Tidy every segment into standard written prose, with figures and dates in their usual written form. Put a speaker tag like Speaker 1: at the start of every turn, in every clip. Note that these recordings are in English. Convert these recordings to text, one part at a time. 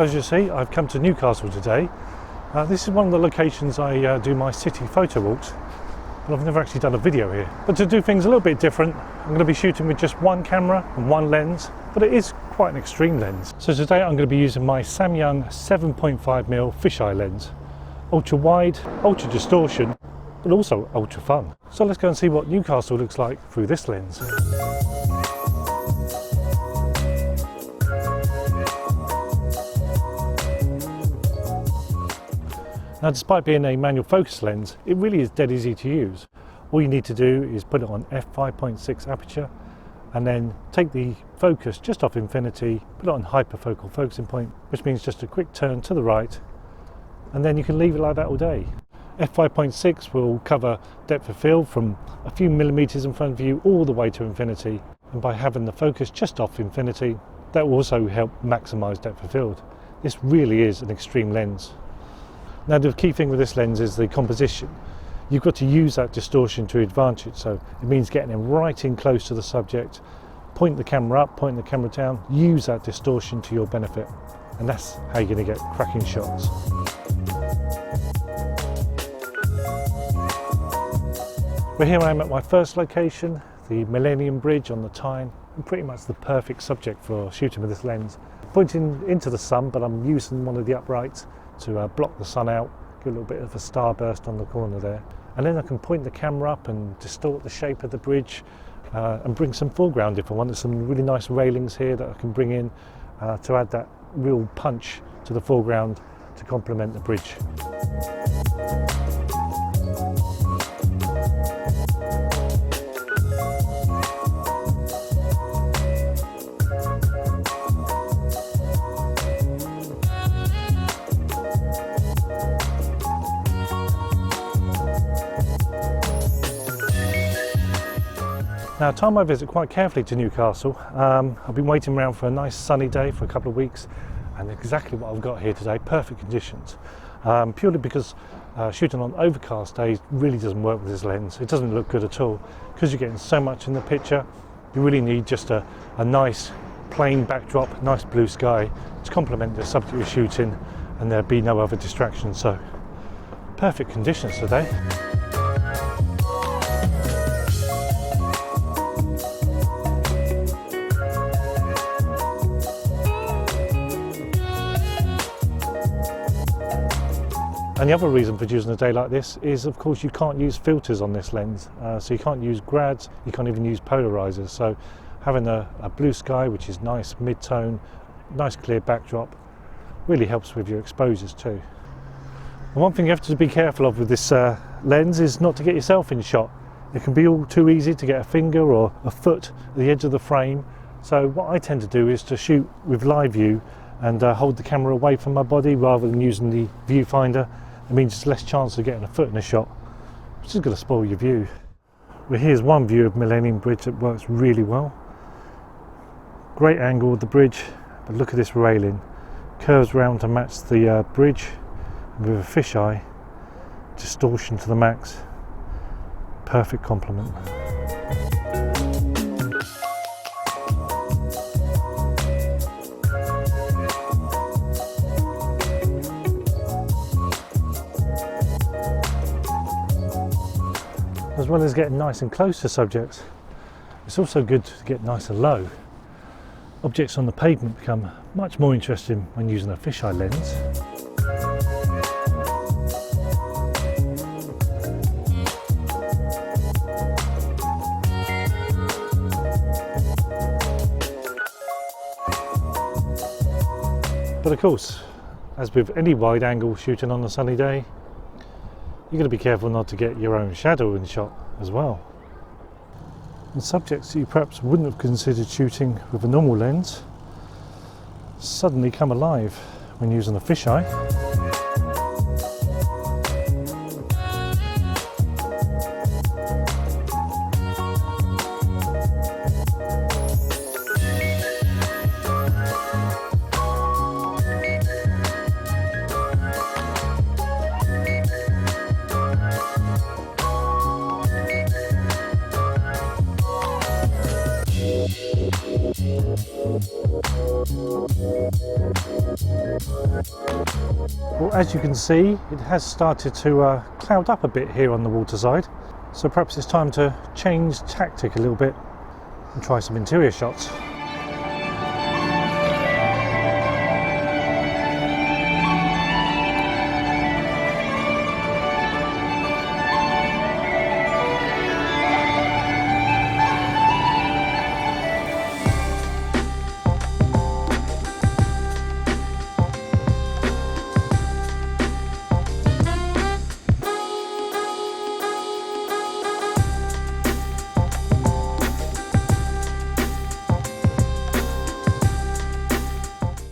Speaker 1: Well, as you see, I've come to Newcastle today. This is one of the locations I do my city photo walks, but I've never actually done a video here. But to do things a little bit different, I'm going to be shooting with just one camera and one lens, but it is quite an extreme lens. So today I'm going to be using my Samyang 7.5mm fisheye lens. Ultra wide, ultra distortion, but also ultra fun. So let's go and see what Newcastle looks like through this lens. Now, despite being a manual focus lens, it really is dead easy to use. All you need to do is put it on f5.6 aperture and then take the focus just off infinity, put it on hyperfocal focusing point, which means just a quick turn to the right, and then you can leave it like that all day. f5.6 will cover depth of field from a few millimeters in front of you all the way to infinity, and by having the focus just off infinity, that will also help maximize depth of field. This really is an extreme lens. Now, the key thing with this lens is the composition. You've got to use that distortion to advantage, so it means getting in right in close to the subject, point the camera up, point the camera down, use that distortion to your benefit, and that's how you're going to get cracking shots. Well, here I am at my first location, the Millennium Bridge on the Tyne, and pretty much the perfect subject for shooting with this lens. Pointing into the sun, but I'm using one of the uprights to block the sun out, give a little bit of a starburst on the corner there. And then I can point the camera up and distort the shape of the bridge and bring some foreground if I want. There's some really nice railings here that I can bring in to add that real punch to the foreground to complement the bridge. Now, I time my visit quite carefully to Newcastle. I've been waiting around for a nice sunny day for a couple of weeks, and exactly what I've got here today, perfect conditions. Purely because shooting on overcast days really doesn't work with this lens. It doesn't look good at all. Because you're getting so much in the picture, you really need just a nice plain backdrop, nice blue sky to complement the subject you're shooting, and there'll be no other distractions. So, perfect conditions today. And the other reason for using a day like this is, of course, you can't use filters on this lens. So you can't use grads, you can't even use polarizers. So having a blue sky, which is nice mid-tone, nice clear backdrop, really helps with your exposures too. And one thing you have to be careful of with this lens is not to get yourself in shot. It can be all too easy to get a finger or a foot at the edge of the frame. So what I tend to do is to shoot with live view and hold the camera away from my body rather than using the viewfinder. It means there's less chance of getting a foot in a shot, which is going to spoil your view. Well, here's one view of Millennium Bridge that works really well. Great angle of the bridge, but look at this railing. Curves round to match the bridge, and with a fisheye, distortion to the max. Perfect complement. As well as getting nice and close to subjects, it's also good to get nice and low. Objects on the pavement become much more interesting when using a fisheye lens. But of course, as with any wide angle shooting on a sunny day, you're going to be careful not to get your own shadow in shot as well. And subjects that you perhaps wouldn't have considered shooting with a normal lens suddenly come alive when using a fisheye. Well, as you can see, it has started to cloud up a bit here on the waterside, so perhaps it's time to change tactic a little bit and try some interior shots.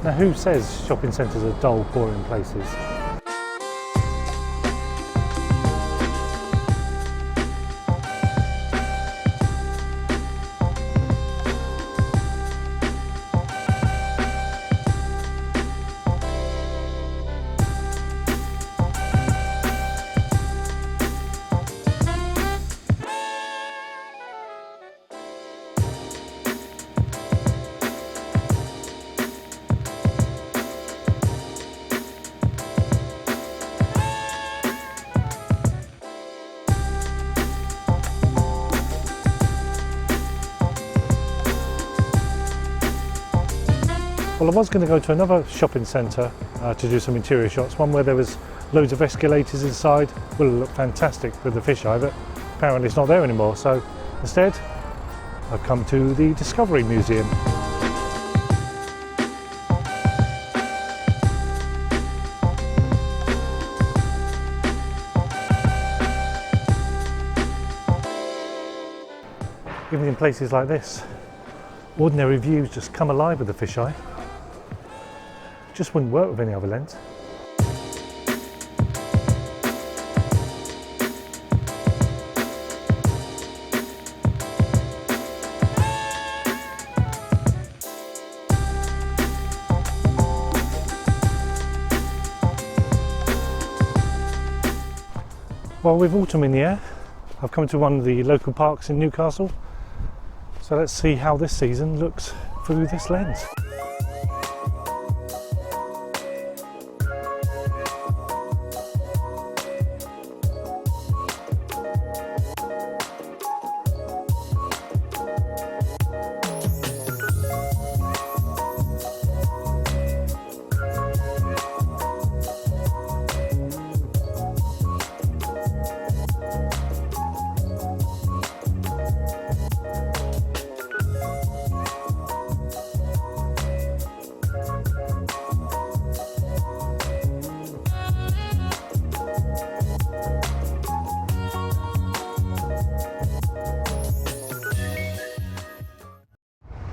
Speaker 1: Now, who says shopping centres are dull, boring places? Well, I was going to go to another shopping centre to do some interior shots, one where there was loads of escalators inside. Would have looked fantastic with the fisheye, but apparently it's not there anymore. So instead, I've come to the Discovery Museum. Even in places like this, ordinary views just come alive with the fisheye. Just wouldn't work with any other lens. Well, with autumn in the air, I've come to one of the local parks in Newcastle. So let's see how this season looks through this lens.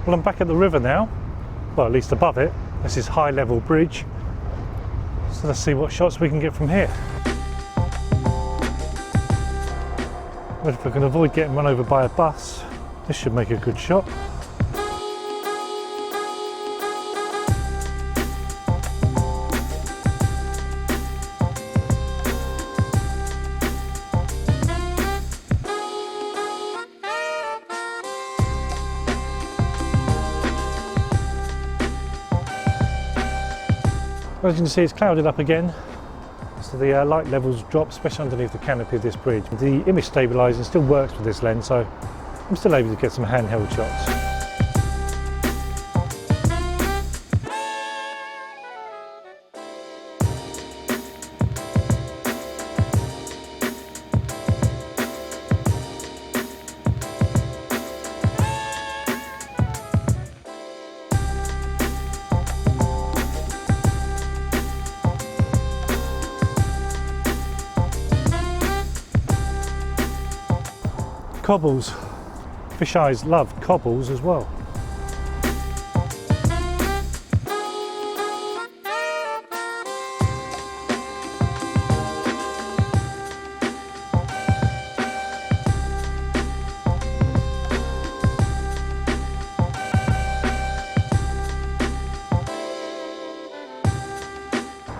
Speaker 1: Well, I'm back at the river now, well, at least above it. This is high level bridge. So let's see what shots we can get from here. Well, if we can avoid getting run over by a bus, this should make a good shot. As you can see, it's clouded up again, so the light levels drop, especially underneath the canopy of this bridge. The image stabilising still works with this lens, so I'm still able to get some handheld shots. Cobbles. Fisheyes love cobbles as well.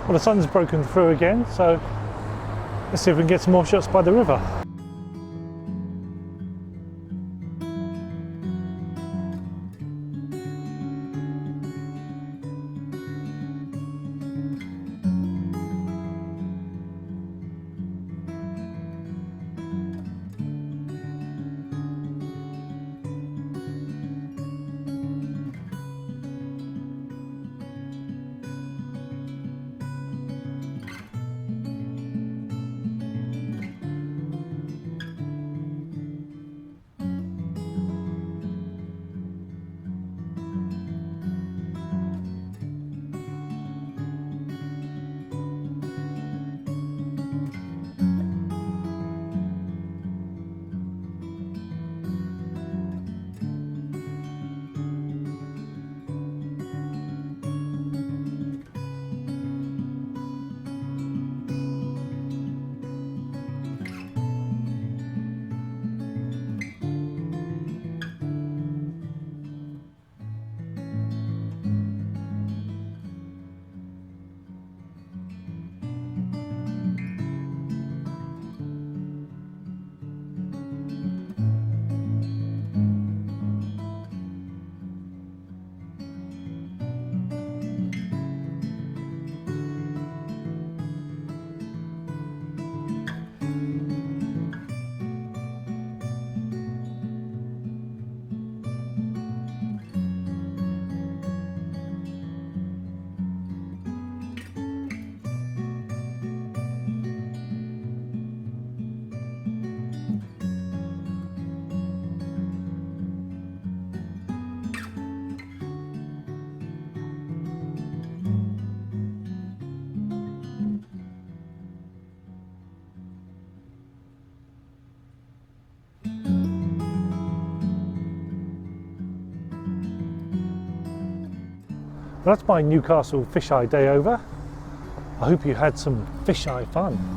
Speaker 1: Well, the sun's broken through again, so let's see if we can get some more shots by the river. Well, that's my Newcastle fisheye day over. I hope you had some fisheye fun.